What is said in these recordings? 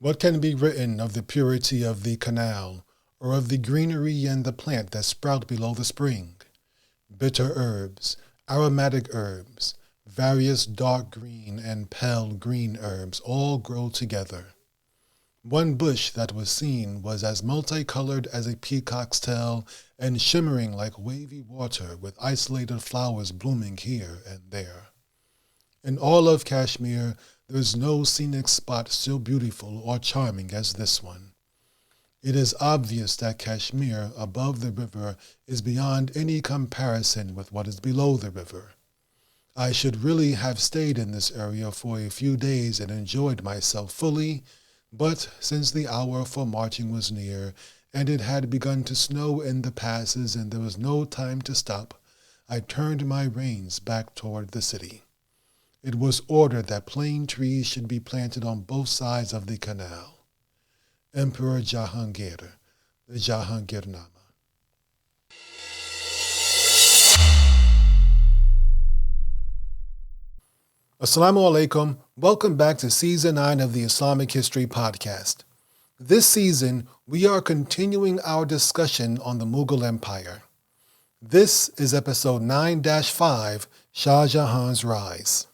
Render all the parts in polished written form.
What can be written of the purity of the canal, or of the greenery and the plant that sprout below the spring? Bitter herbs, aromatic herbs, various dark green and pale green herbs all grow together. One bush that was seen was as multicolored as a peacock's tail and shimmering like wavy water with isolated flowers blooming here and there. In all of Kashmir, there is no scenic spot so beautiful or charming as this one. It is obvious that Kashmir above the river is beyond any comparison with what is below the river. I should really have stayed in this area for a few days and enjoyed myself fully, but since the hour for marching was near, and it had begun to snow in the passes and there was no time to stop, I turned my reins back toward the city. It was ordered that plane trees should be planted on both sides of the canal. Emperor Jahangir, the Jahangirnama. Assalamu alaikum. Welcome back to Season 9 of the Islamic History Podcast. This season, we are continuing our discussion on the Mughal Empire. This is Episode 9-5, Shah Jahan's Rise.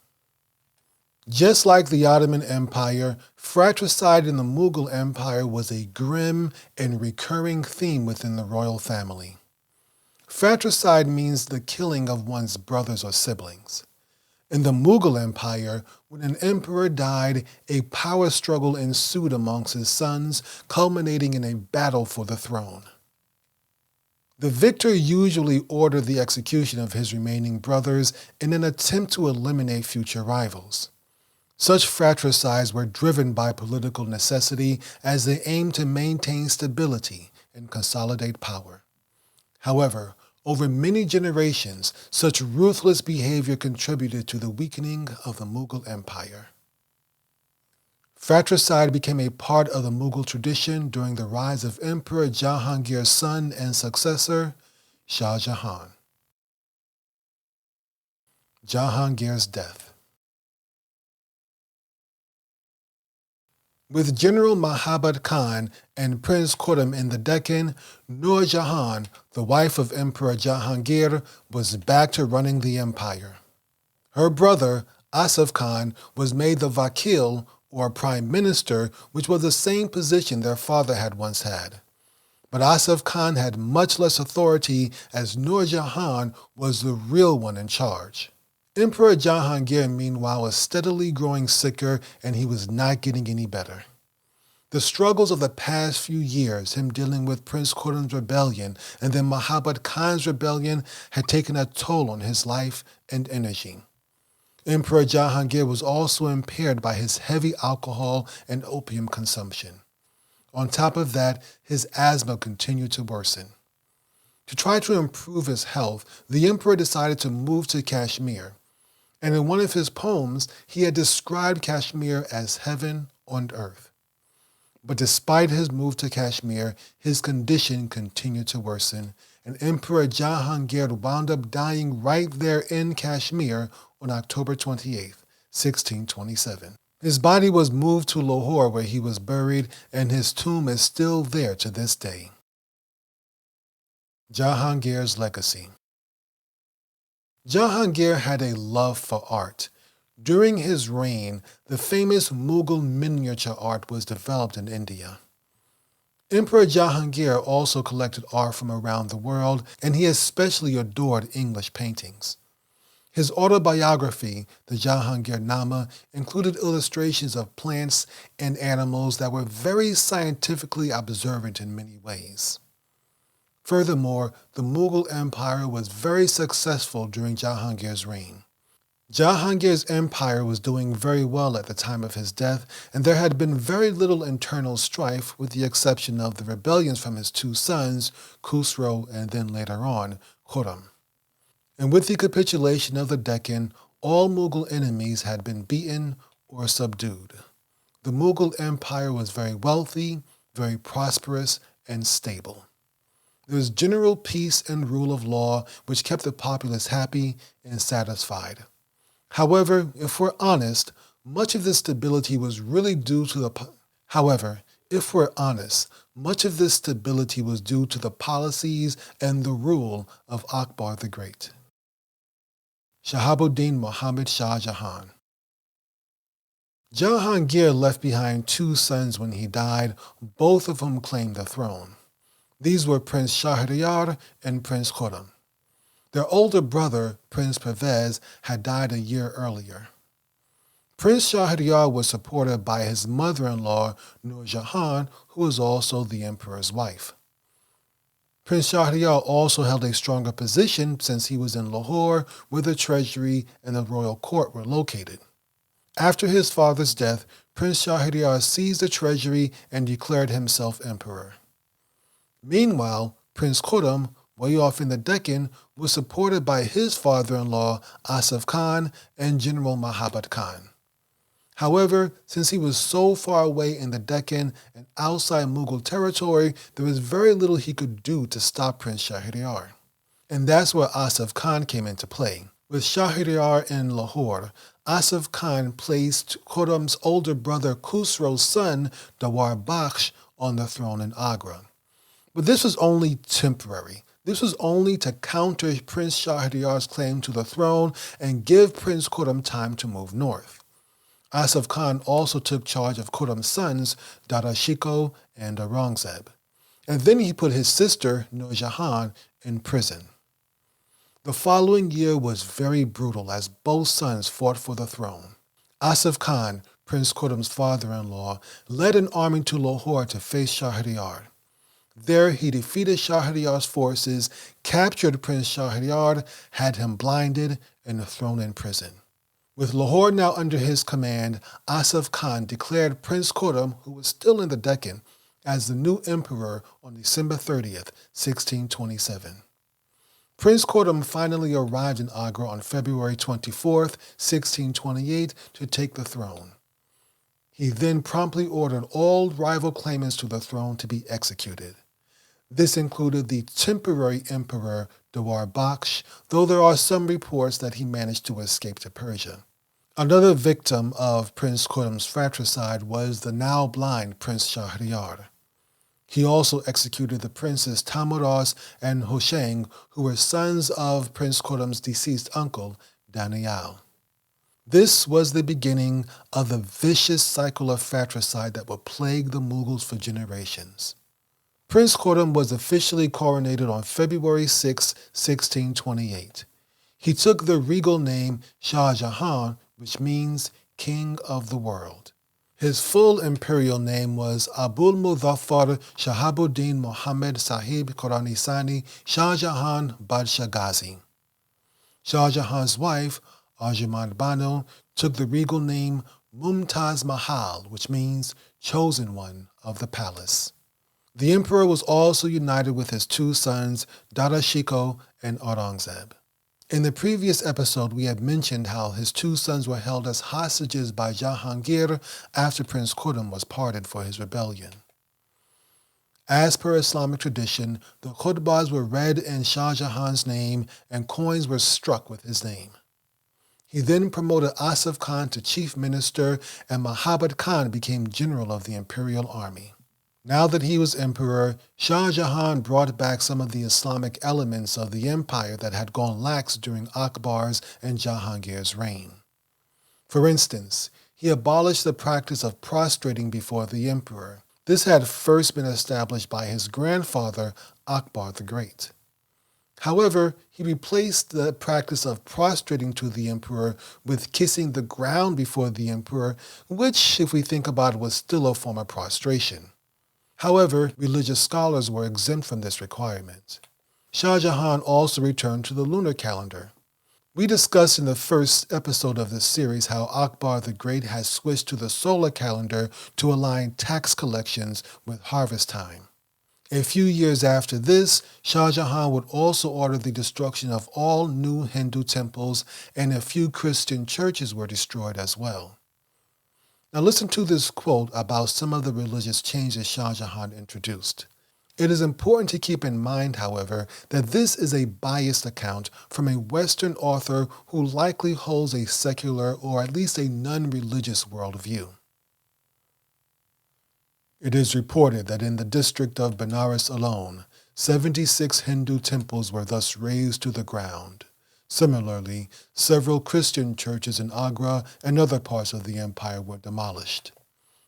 Just like the Ottoman Empire, fratricide in the Mughal Empire was a grim and recurring theme within the royal family. Fratricide means the killing of one's brothers or siblings. In the Mughal Empire, when an emperor died, a power struggle ensued amongst his sons, culminating in a battle for the throne. The victor usually ordered the execution of his remaining brothers in an attempt to eliminate future rivals. Such fratricides were driven by political necessity as they aimed to maintain stability and consolidate power. However, over many generations, such ruthless behavior contributed to the weakening of the Mughal Empire. Fratricide became a part of the Mughal tradition during the rise of Emperor Jahangir's son and successor, Shah Jahan. Jahangir's death. With General Mahabad Khan and Prince Khurram in the Deccan, Nur Jahan, the wife of Emperor Jahangir, was back to running the empire. Her brother, Asif Khan, was made the Vakil, or prime minister, which was the same position their father had once had. But Asif Khan had much less authority as Nur Jahan was the real one in charge. Emperor Jahangir, meanwhile, was steadily growing sicker and he was not getting any better. The struggles of the past few years, him dealing with Prince Khurram's rebellion and then Mahabad Khan's rebellion, had taken a toll on his life and energy. Emperor Jahangir was also impaired by his heavy alcohol and opium consumption. On top of that, his asthma continued to worsen. To try to improve his health, the emperor decided to move to Kashmir. And in one of his poems, he had described Kashmir as heaven on earth. But despite his move to Kashmir, his condition continued to worsen, and Emperor Jahangir wound up dying right there in Kashmir on October 28, 1627. His body was moved to Lahore where he was buried, and his tomb is still there to this day. Jahangir's legacy. Jahangir had a love for art. During his reign, the famous Mughal miniature art was developed in India. Emperor Jahangir also collected art from around the world, and he especially adored English paintings. His autobiography, the Jahangirnama, included illustrations of plants and animals that were very scientifically observant in many ways. Furthermore, the Mughal Empire was very successful during Jahangir's reign. Jahangir's empire was doing very well at the time of his death, and there had been very little internal strife with the exception of the rebellions from his two sons, Khusro and then later on, Khurram. And with the capitulation of the Deccan, all Mughal enemies had been beaten or subdued. The Mughal Empire was very wealthy, very prosperous, and stable. There was general peace and rule of law, which kept the populace happy and satisfied. However, if we're honest, much of this stability was really due to the However, if we're honest, much of this stability was due to the policies and the rule of Akbar the Great. Shahabuddin Muhammad Shah Jahan. Jahangir left behind two sons when he died, both of whom claimed the throne. These were Prince Shahryar and Prince Khurram. Their older brother, Prince Pervez, had died a year earlier. Prince Shahryar was supported by his mother-in-law, Nur Jahan, who was also the emperor's wife. Prince Shahryar also held a stronger position since he was in Lahore, where the treasury and the royal court were located. After his father's death, Prince Shahryar seized the treasury and declared himself emperor. Meanwhile, Prince Khurram, way off in the Deccan, was supported by his father-in-law, Asif Khan, and General Mahabat Khan. However, since he was so far away in the Deccan and outside Mughal territory, there was very little he could do to stop Prince Shahryar. And that's where Asif Khan came into play. With Shahryar in Lahore, Asif Khan placed Khurram's older brother Khusro's son, Dawar Bakhsh, on the throne in Agra. But this was only temporary. This was only to counter Prince Shahryar's claim to the throne and give Prince Khurram time to move north. Asif Khan also took charge of Khurram's sons, Dara Shikoh and Aurangzeb. And then he put his sister, Nur Jahan, in prison. The following year was very brutal as both sons fought for the throne. Asif Khan, Prince Khurram's father-in-law, led an army to Lahore to face Shahryar. There he defeated Shahryar's forces, captured Prince Shahryar, had him blinded, and thrown in prison. With Lahore now under his command, Asif Khan declared Prince Khurram, who was still in the Deccan, as the new emperor on December 30th, 1627. Prince Khurram finally arrived in Agra on February 24th, 1628, to take the throne. He then promptly ordered all rival claimants to the throne to be executed. This included the temporary emperor Dawar Bakhsh, though there are some reports that he managed to escape to Persia. Another victim of Prince Khurram's fratricide was the now blind Prince Shahryar. He also executed the princes Tamaras and Hoshang, who were sons of Prince Khurram's deceased uncle, Daniel. This was the beginning of the vicious cycle of fratricide that would plague the Mughals for generations. Prince Khurram was officially coronated on February 6, 1628. He took the regal name Shah Jahan, which means King of the World. His full imperial name was Abul Muzaffar Shahabuddin Muhammad Sahib Coronation Shah Jahan Badshah Ghazi. Shah Jahan's wife, Arjumand Banu, took the regal name Mumtaz Mahal, which means chosen one of the palace. The emperor was also united with his two sons, Dara Shikoh and Aurangzeb. In the previous episode, we had mentioned how his two sons were held as hostages by Jahangir after Prince Khurram was pardoned for his rebellion. As per Islamic tradition, the khutbahs were read in Shah Jahan's name and coins were struck with his name. He then promoted Asif Khan to chief minister and Mahabat Khan became general of the imperial army. Now that he was emperor, Shah Jahan brought back some of the Islamic elements of the empire that had gone lax during Akbar's and Jahangir's reign. For instance, he abolished the practice of prostrating before the emperor. This had first been established by his grandfather, Akbar the Great. However, he replaced the practice of prostrating to the emperor with kissing the ground before the emperor, which, if we think about it, was still a form of prostration. However, religious scholars were exempt from this requirement. Shah Jahan also returned to the lunar calendar. We discussed in the first episode of this series how Akbar the Great has switched to the solar calendar to align tax collections with harvest time. A few years after this, Shah Jahan would also order the destruction of all new Hindu temples, and a few Christian churches were destroyed as well. Now listen to this quote about some of the religious changes Shah Jahan introduced. It is important to keep in mind, however, that this is a biased account from a Western author who likely holds a secular or at least a non-religious worldview. It is reported that in the district of Benares alone, 76 Hindu temples were thus razed to the ground. Similarly, several Christian churches in Agra and other parts of the empire were demolished.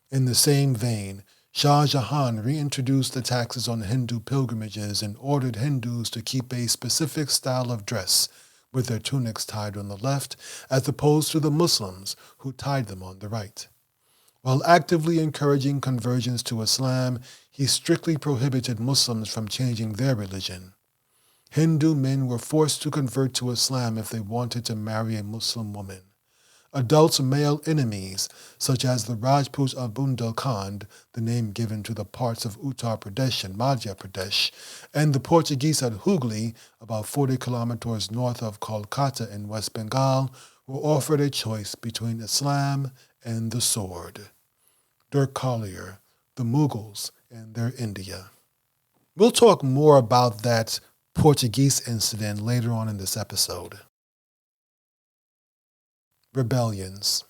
In the same vein, Shah Jahan reintroduced the taxes on Hindu pilgrimages and ordered Hindus to keep a specific style of dress, with their tunics tied on the left, as opposed to the Muslims, who tied them on the right. While actively encouraging conversions to Islam, he strictly prohibited Muslims from changing their religion. Hindu men were forced to convert to Islam if they wanted to marry a Muslim woman. Adult male enemies, such as the Rajputs of Bundelkhand, the name given to the parts of Uttar Pradesh and Madhya Pradesh, and the Portuguese at Hooghly, about 40 kilometers north of Kolkata in West Bengal, were offered a choice between Islam and the sword. Dirk Collier, The Mughals and Their India. We'll talk more about that Portuguese incident later on in this episode. Rebellions.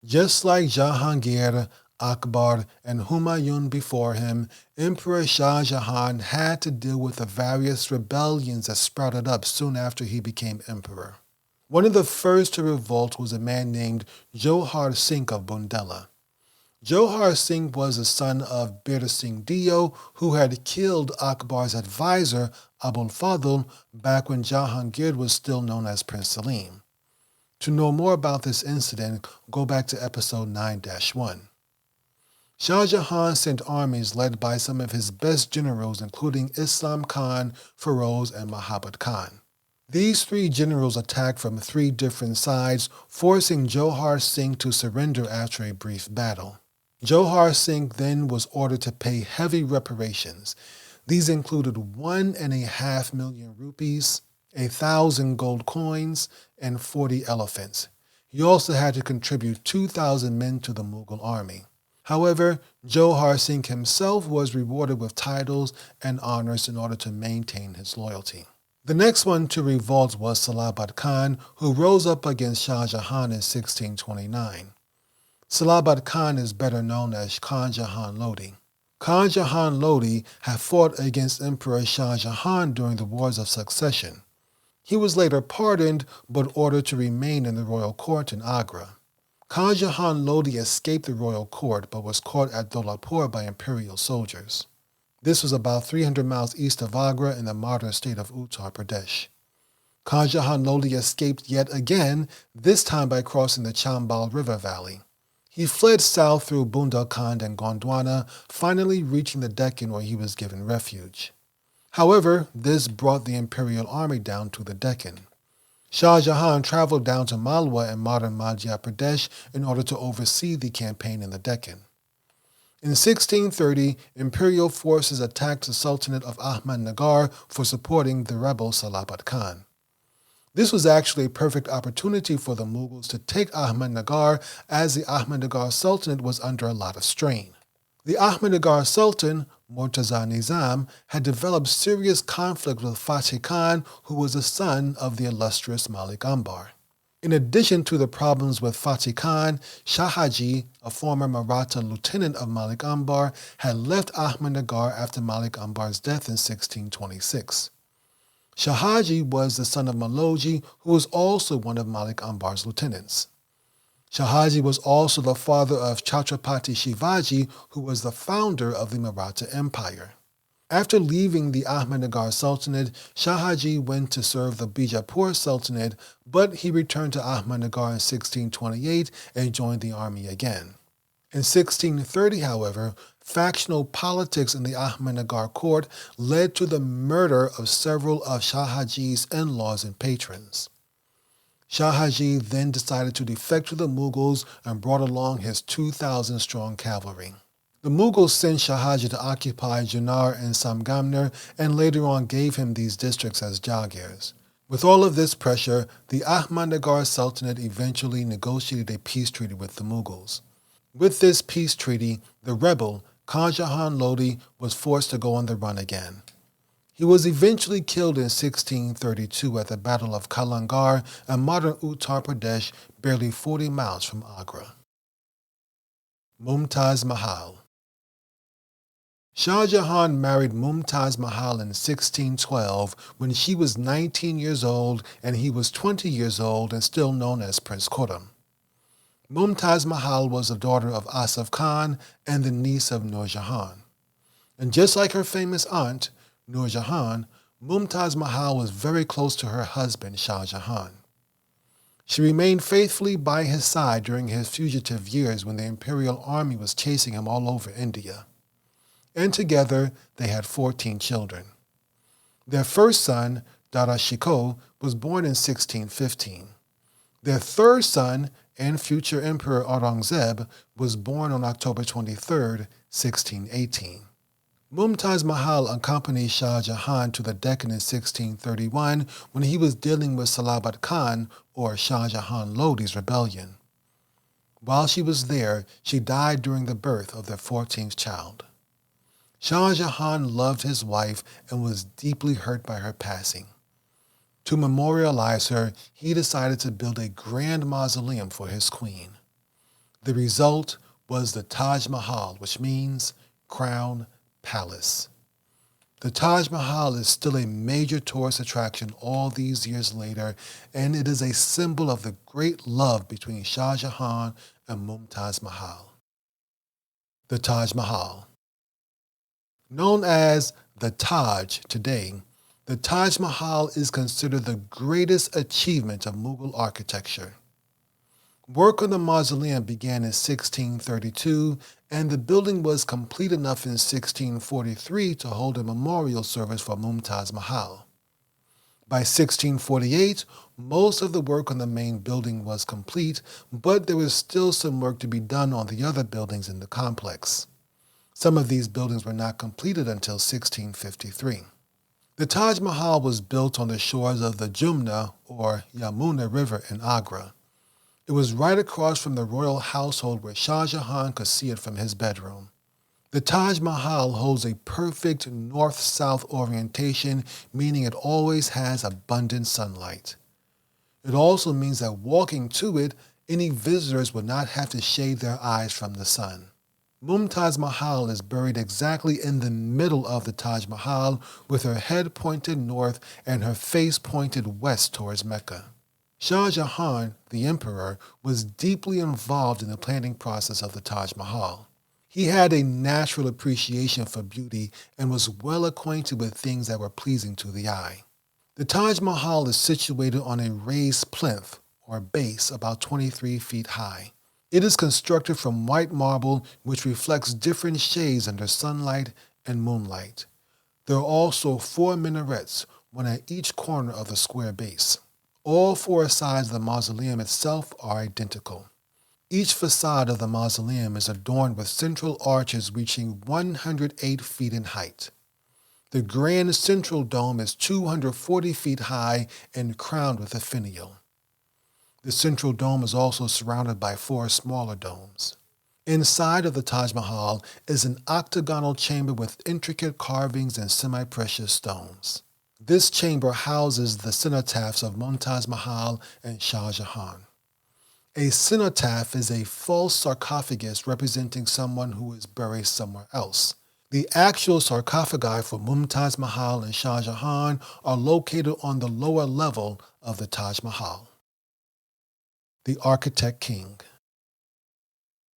Just like Jahangir, Akbar, and Humayun before him, Emperor Shah Jahan had to deal with the various rebellions that sprouted up soon after he became emperor. One of the first to revolt was a man named Johar Singh of Bundela. Johar Singh was the son of Bir Singh Dio, who had killed Akbar's advisor, Abul Fadl, back when Jahangir was still known as Prince Salim. To know more about this incident, go back to episode 9-1. Shah Jahan sent armies led by some of his best generals, including Islam Khan, Feroz, and Mahabad Khan. These three generals attacked from three different sides, forcing Johar Singh to surrender after a brief battle. Johar Singh then was ordered to pay heavy reparations. These included 1.5 million rupees, 1,000 gold coins, and 40 elephants. He also had to contribute 2,000 men to the Mughal army. However, Johar Singh himself was rewarded with titles and honors in order to maintain his loyalty. The next one to revolt was Salabat Khan, who rose up against Shah Jahan in 1629. Salabat Khan is better known as Khan Jahan Lodi. Khan Jahan Lodi had fought against Emperor Shah Jahan during the Wars of Succession. He was later pardoned but ordered to remain in the royal court in Agra. Khan Jahan Lodi escaped the royal court but was caught at Dholapur by imperial soldiers. This was about 300 miles east of Agra in the modern state of Uttar Pradesh. Khan Jahan Lodi escaped yet again, this time by crossing the Chambal River Valley. He fled south through Bundelkhand and Gondwana, finally reaching the Deccan where he was given refuge. However, this brought the imperial army down to the Deccan. Shah Jahan traveled down to Malwa in modern Madhya Pradesh in order to oversee the campaign in the Deccan. In 1630, imperial forces attacked the Sultanate of Ahmadnagar for supporting the rebel Salabat Khan. This was actually a perfect opportunity for the Mughals to take Ahmadnagar, as the Ahmadnagar Sultanate was under a lot of strain. The Ahmadnagar Sultan, Murtaza Nizam, had developed serious conflict with Fateh Khan, who was the son of the illustrious Malik Ambar. In addition to the problems with Fateh Khan, Shahaji, a former Maratha lieutenant of Malik Ambar, had left Ahmadnagar after Malik Ambar's death in 1626. Shahaji was the son of Maloji, who was also one of Malik Ambar's lieutenants. Shahaji was also the father of Chhatrapati Shivaji, who was the founder of the Maratha Empire. After leaving the Ahmadnagar Sultanate, Shahaji went to serve the Bijapur Sultanate, but he returned to Ahmadnagar in 1628 and joined the army again. In 1630, however, factional politics in the Ahmadnagar court led to the murder of several of Shahaji's in-laws and patrons. Shahaji then decided to defect to the Mughals and brought along his 2,000-strong cavalry. The Mughals sent Shahaji to occupy Junar and Samgamner and later on gave him these districts as Jagirs. With all of this pressure, the Ahmadnagar Sultanate eventually negotiated a peace treaty with the Mughals. With this peace treaty, the rebel, Khan Jahan Lodi, was forced to go on the run again. He was eventually killed in 1632 at the Battle of Kalangar in modern Uttar Pradesh, barely 40 miles from Agra. Mumtaz Mahal. Shah Jahan married Mumtaz Mahal in 1612 when she was 19 years old and he was 20 years old and still known as Prince Khurram. Mumtaz Mahal was the daughter of Asif Khan and the niece of Nur Jahan. And just like her famous aunt, Nur Jahan, Mumtaz Mahal was very close to her husband, Shah Jahan. She remained faithfully by his side during his fugitive years when the imperial army was chasing him all over India. And together they had 14 children. Their first son, Dara Shikoh, was born in 1615. Their third son and future Emperor Aurangzeb was born on October 23, 1618. Mumtaz Mahal accompanied Shah Jahan to the Deccan in 1631 when he was dealing with Salabat Khan, or Shah Jahan Lodi's rebellion. While she was there, she died during the birth of their 14th child. Shah Jahan loved his wife and was deeply hurt by her passing. To memorialize her, he decided to build a grand mausoleum for his queen. The result was the Taj Mahal, which means crown palace. The Taj Mahal is still a major tourist attraction all these years later, and it is a symbol of the great love between Shah Jahan and Mumtaz Mahal. The Taj Mahal. Known as the Taj today, the Taj Mahal is considered the greatest achievement of Mughal architecture. Work on the mausoleum began in 1632, and the building was complete enough in 1643 to hold a memorial service for Mumtaz Mahal. By 1648, most of the work on the main building was complete, but there was still some work to be done on the other buildings in the complex. Some of these buildings were not completed until 1653. The Taj Mahal was built on the shores of the Jumna, or Yamuna River in Agra. It was right across from the royal household where Shah Jahan could see it from his bedroom. The Taj Mahal holds a perfect north-south orientation, meaning it always has abundant sunlight. It also means that walking to it, any visitors would not have to shade their eyes from the sun. Mumtaz Mahal is buried exactly in the middle of the Taj Mahal, with her head pointed north and her face pointed west towards Mecca. Shah Jahan, the emperor, was deeply involved in the planning process of the Taj Mahal. He had a natural appreciation for beauty and was well acquainted with things that were pleasing to the eye. The Taj Mahal is situated on a raised plinth, or base, about 23 feet high. It is constructed from white marble, which reflects different shades under sunlight and moonlight. There are also 4 minarets, one at each corner of the square base. All 4 sides of the mausoleum itself are identical. Each facade of the mausoleum is adorned with central arches reaching 108 feet in height. The grand central dome is 240 feet high and crowned with a finial. The central dome is also surrounded by 4 smaller domes. Inside of the Taj Mahal is an octagonal chamber with intricate carvings and semi-precious stones. This chamber houses the cenotaphs of Mumtaz Mahal and Shah Jahan. A cenotaph is a false sarcophagus representing someone who is buried somewhere else. The actual sarcophagi for Mumtaz Mahal and Shah Jahan are located on the lower level of the Taj Mahal. The Architect King.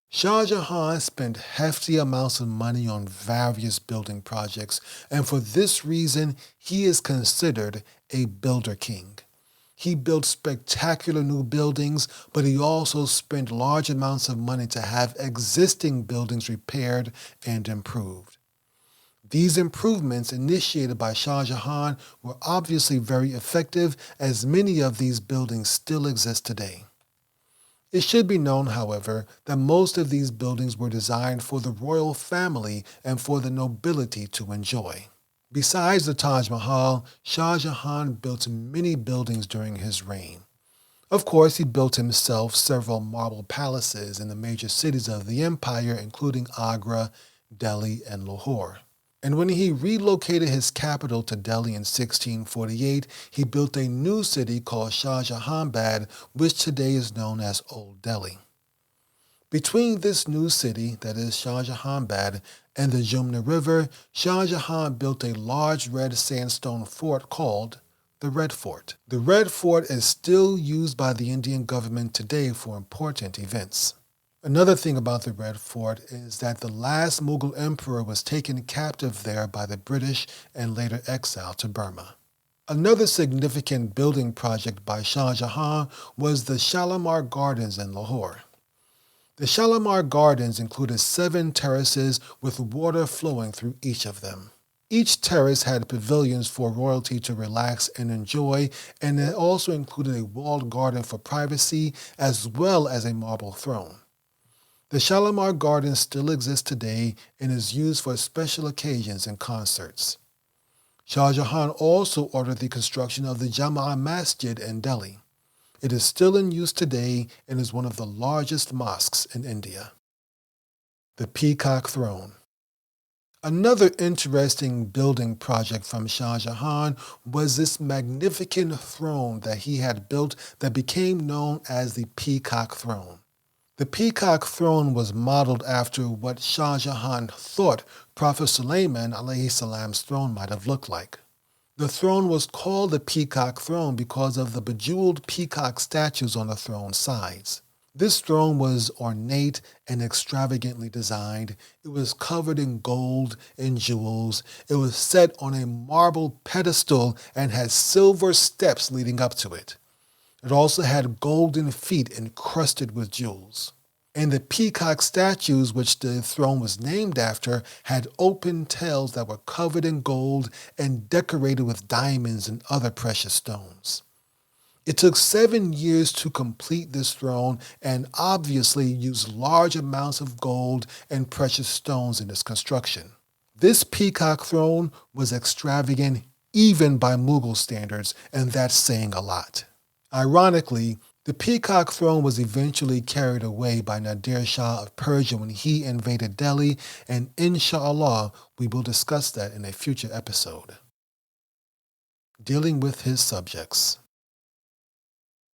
Shah Jahan spent hefty amounts of money on various building projects, and for this reason, he is considered a builder king. He built spectacular new buildings, but he also spent large amounts of money to have existing buildings repaired and improved. These improvements, initiated by Shah Jahan, were obviously very effective, as many of these buildings still exist today. It should be known, however, that most of these buildings were designed for the royal family and for the nobility to enjoy. Besides the Taj Mahal, Shah Jahan built many buildings during his reign. Of course, he built himself several marble palaces in the major cities of the empire, including Agra, Delhi, and Lahore. And when he relocated his capital to Delhi in 1648, he built a new city called Shah Jahanabad, which today is known as Old Delhi. Between this new city, that is Shah Jahanabad, and the Jumna River, Shah Jahan built a large red sandstone fort called the Red Fort. The Red Fort is still used by the Indian government today for important events. Another thing about the Red Fort is that the last Mughal emperor was taken captive there by the British and later exiled to Burma. Another significant building project by Shah Jahan was the Shalimar Gardens in Lahore. The Shalimar Gardens included 7 terraces with water flowing through each of them. Each terrace had pavilions for royalty to relax and enjoy, and it also included a walled garden for privacy as well as a marble throne. The Shalimar Gardens still exists today and is used for special occasions and concerts. Shah Jahan also ordered the construction of the Jama Masjid in Delhi. It is still in use today and is one of the largest mosques in India. The Peacock Throne. Another interesting building project from Shah Jahan was this magnificent throne that he had built that became known as the Peacock Throne. The Peacock Throne was modeled after what Shah Jahan thought Prophet Sulaiman alayhi salam's throne might have looked like. The throne was called the Peacock Throne because of the bejeweled peacock statues on the throne's sides. This throne was ornate and extravagantly designed. It was covered in gold and jewels. It was set on a marble pedestal and had silver steps leading up to it. It also had golden feet encrusted with jewels. And the peacock statues, which the throne was named after, had open tails that were covered in gold and decorated with diamonds and other precious stones. It took 7 years to complete this throne and obviously used large amounts of gold and precious stones in its construction. This peacock throne was extravagant even by Mughal standards, and that's saying a lot. Ironically, the peacock throne was eventually carried away by Nadir Shah of Persia when he invaded Delhi, and inshallah, we will discuss that in a future episode. Dealing with his subjects.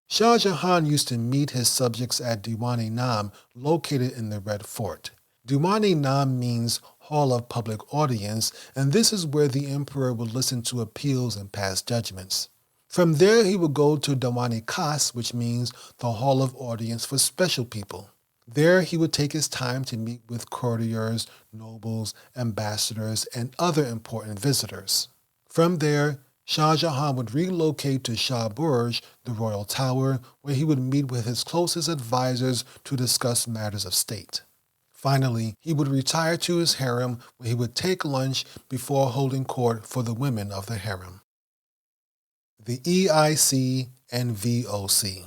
Shah Jahan used to meet his subjects at Diwan-e-Nam, located in the Red Fort. Diwan-e-Nam means Hall of Public Audience, and this is where the emperor would listen to appeals and pass judgments. From there, he would go to Diwan-e-Khas, which means the Hall of Audience for special people. There, he would take his time to meet with courtiers, nobles, ambassadors, and other important visitors. From there, Shah Jahan would relocate to Shah Burj, the royal tower, where he would meet with his closest advisors to discuss matters of state. Finally, he would retire to his harem, where he would take lunch before holding court for the women of the harem. The EIC and VOC.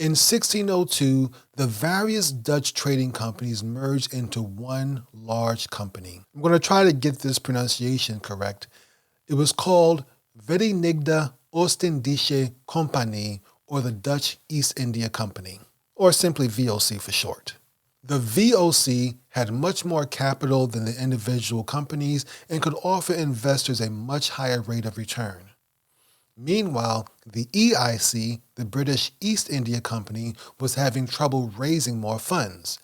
In 1602, the various Dutch trading companies merged into one large company. I'm going to try to get this pronunciation correct. It was called Verenigde Oost-Indische Compagnie, or the Dutch East India Company, or simply VOC for short. The VOC had much more capital than the individual companies and could offer investors a much higher rate of return. Meanwhile, the EIC, the British East India Company, was having trouble raising more funds.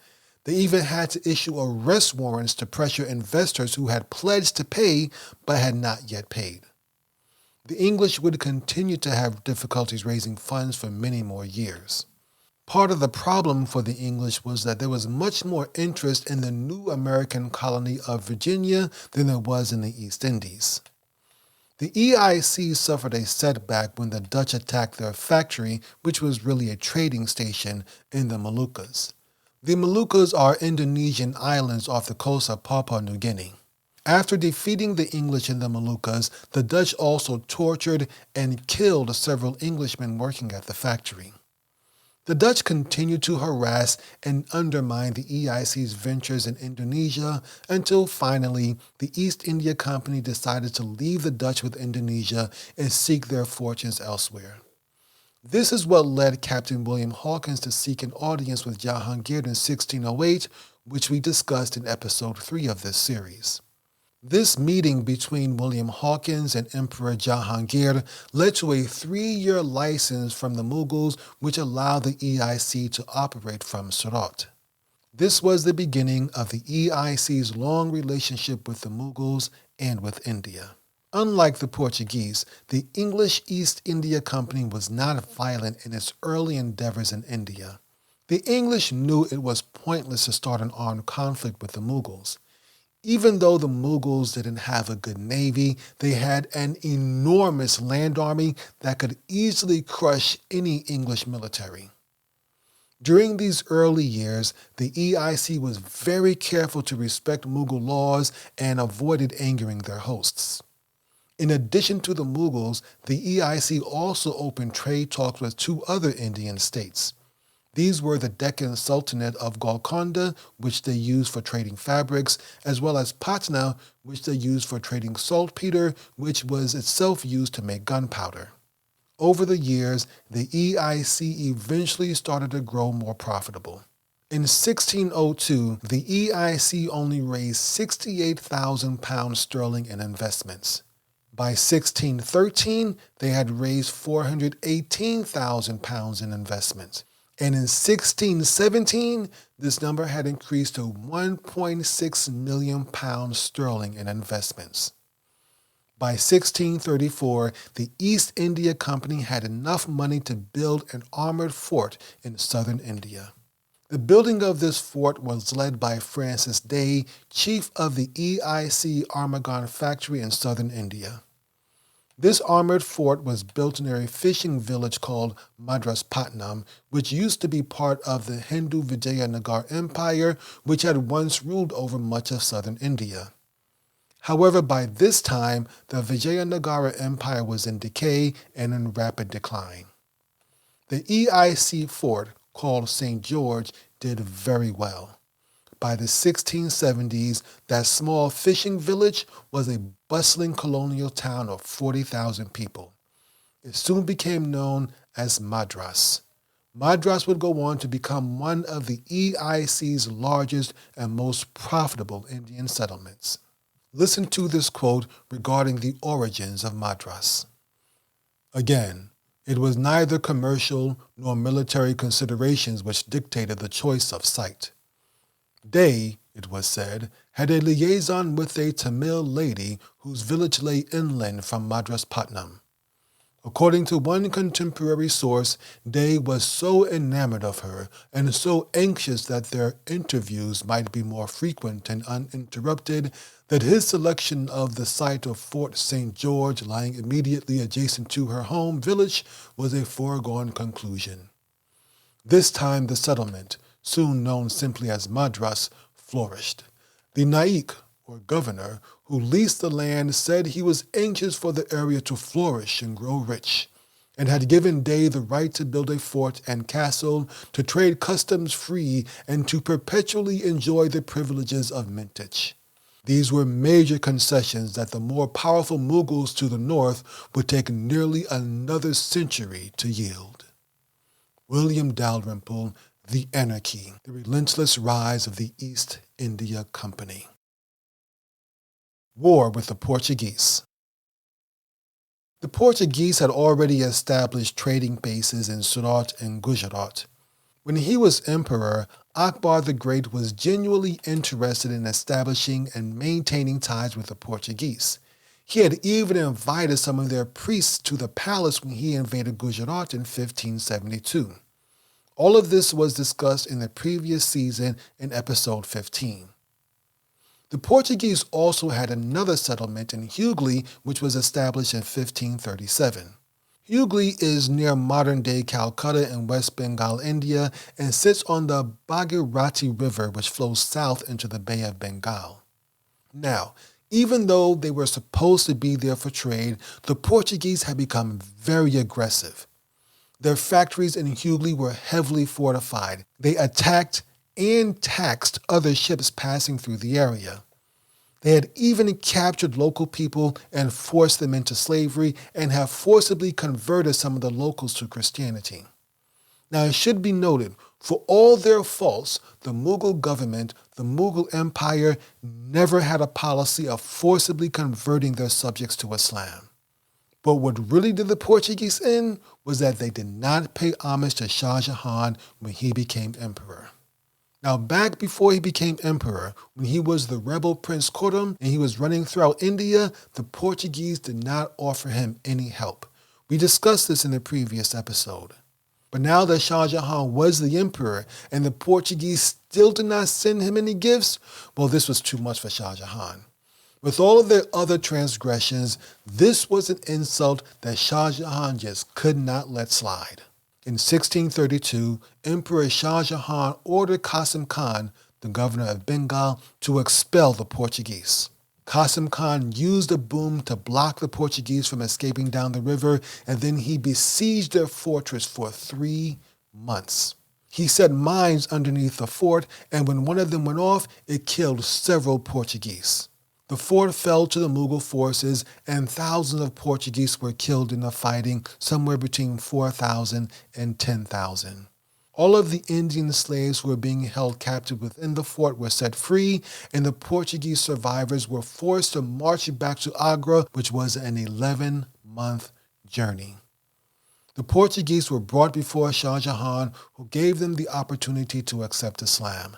They even had to issue arrest warrants to pressure investors who had pledged to pay but had not yet paid. The English would continue to have difficulties raising funds for many more years. Part of the problem for the English was that there was much more interest in the new American colony of Virginia than there was in the East Indies. The EIC suffered a setback when the Dutch attacked their factory, which was really a trading station, in the Moluccas. The Moluccas are Indonesian islands off the coast of Papua New Guinea. After defeating the English in the Moluccas, the Dutch also tortured and killed several Englishmen working at the factory. The Dutch continued to harass and undermine the EIC's ventures in Indonesia until finally the East India Company decided to leave the Dutch with Indonesia and seek their fortunes elsewhere. This is what led Captain William Hawkins to seek an audience with Jahangir in 1608, which we discussed in episode 3 of this series. This meeting between William Hawkins and Emperor Jahangir led to a 3-year license from the Mughals, which allowed the EIC to operate from Surat. This was the beginning of the EIC's long relationship with the Mughals and with India. Unlike the Portuguese, the English East India Company was not violent in its early endeavors in India. The English knew it was pointless to start an armed conflict with the Mughals. Even though the Mughals didn't have a good navy, they had an enormous land army that could easily crush any English military. During these early years, the EIC was very careful to respect Mughal laws and avoided angering their hosts. In addition to the Mughals, the EIC also opened trade talks with 2 other Indian states. These were the Deccan Sultanate of Golconda, which they used for trading fabrics, as well as Patna, which they used for trading saltpeter, which was itself used to make gunpowder. Over the years, the EIC eventually started to grow more profitable. In 1602, the EIC only raised £68,000 in investments. By 1613, they had raised £418,000 in investments. And in 1617, this number had increased to £1.6 million in investments. By 1634, the East India Company had enough money to build an armored fort in southern India. The building of this fort was led by Francis Day, chief of the EIC Armagon factory in southern India. This armored fort was built near a fishing village called Madras, which used to be part of the Hindu Vijayanagar Empire, which had once ruled over much of southern India. However, by this time, the Vijayanagara Empire was in decay and in rapid decline. The EIC fort, called St. George, did very well. By the 1670s, that small fishing village was a bustling colonial town of 40,000 people. It soon became known as Madras. Madras would go on to become one of the EIC's largest and most profitable Indian settlements. Listen to this quote regarding the origins of Madras. Again, it was neither commercial nor military considerations which dictated the choice of site. Day, it was said, had a liaison with a Tamil lady whose village lay inland from Madras. According to one contemporary source, Day was so enamored of her and so anxious that their interviews might be more frequent and uninterrupted that his selection of the site of Fort St. George, lying immediately adjacent to her home village, was a foregone conclusion. This time the settlement, soon known simply as Madras, flourished. The Naik, or governor, who leased the land, said he was anxious for the area to flourish and grow rich, and had given Day the right to build a fort and castle, to trade customs free, and to perpetually enjoy the privileges of mintage. These were major concessions that the more powerful Mughals to the north would take nearly another century to yield. William Dalrymple, The Anarchy, The Relentless Rise of the East India Company. War with the Portuguese. The Portuguese had already established trading bases in Surat and Gujarat. When he was emperor, Akbar the Great was genuinely interested in establishing and maintaining ties with the Portuguese. He had even invited some of their priests to the palace when he invaded Gujarat in 1572. All of this was discussed in the previous season in episode 15. The Portuguese also had another settlement in Hughley, which was established in 1537. Hughley is near modern-day Calcutta in West Bengal, India, and sits on the Bhagirathi River, which flows south into the Bay of Bengal. Now, even though they were supposed to be there for trade, the Portuguese had become very aggressive. Their factories in Hughley were heavily fortified. They attacked and taxed other ships passing through the area. They had even captured local people and forced them into slavery and have forcibly converted some of the locals to Christianity. Now, it should be noted, for all their faults, the Mughal government, the Mughal Empire, never had a policy of forcibly converting their subjects to Islam. But what really did the Portuguese in was that they did not pay homage to Shah Jahan when he became emperor. Now, back before he became emperor, when he was the rebel Prince Khurram and he was running throughout India, the Portuguese did not offer him any help. We discussed this in the previous episode. But now that Shah Jahan was the emperor and the Portuguese still did not send him any gifts, well, this was too much for Shah Jahan. With all of their other transgressions, this was an insult that Shah Jahan just could not let slide. In 1632, Emperor Shah Jahan ordered Qasim Khan, the governor of Bengal, to expel the Portuguese. Qasim Khan used a boom to block the Portuguese from escaping down the river, and then he besieged their fortress for 3 months. He set mines underneath the fort, and when one of them went off, it killed several Portuguese. The fort fell to the Mughal forces, and thousands of Portuguese were killed in the fighting, somewhere between 4,000 and 10,000. All of the Indian slaves who were being held captive within the fort were set free, and the Portuguese survivors were forced to march back to Agra, which was an 11-month journey. The Portuguese were brought before Shah Jahan, who gave them the opportunity to accept Islam.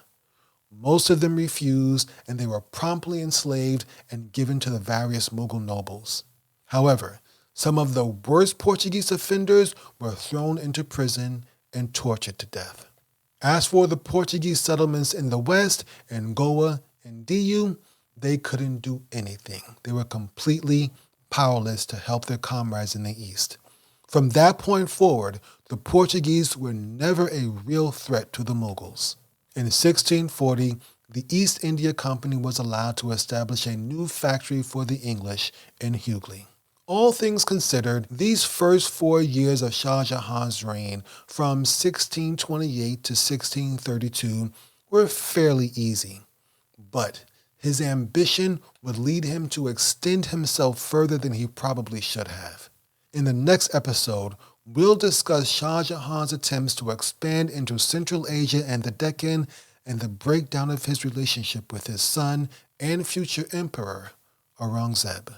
Most of them refused, and they were promptly enslaved and given to the various Mughal nobles. However, some of the worst Portuguese offenders were thrown into prison and tortured to death. As for the Portuguese settlements in the west, in Goa and Diu, they couldn't do anything. They were completely powerless to help their comrades in the east. From that point forward, the Portuguese were never a real threat to the Mughals. In 1640, the East India Company was allowed to establish a new factory for the English in Hughley. All things considered, these first 4 years of Shah Jahan's reign, from 1628 to 1632, were fairly easy. But his ambition would lead him to extend himself further than he probably should have. In the next episode, we'll discuss Shah Jahan's attempts to expand into Central Asia and the Deccan, and the breakdown of his relationship with his son and future emperor, Aurangzeb.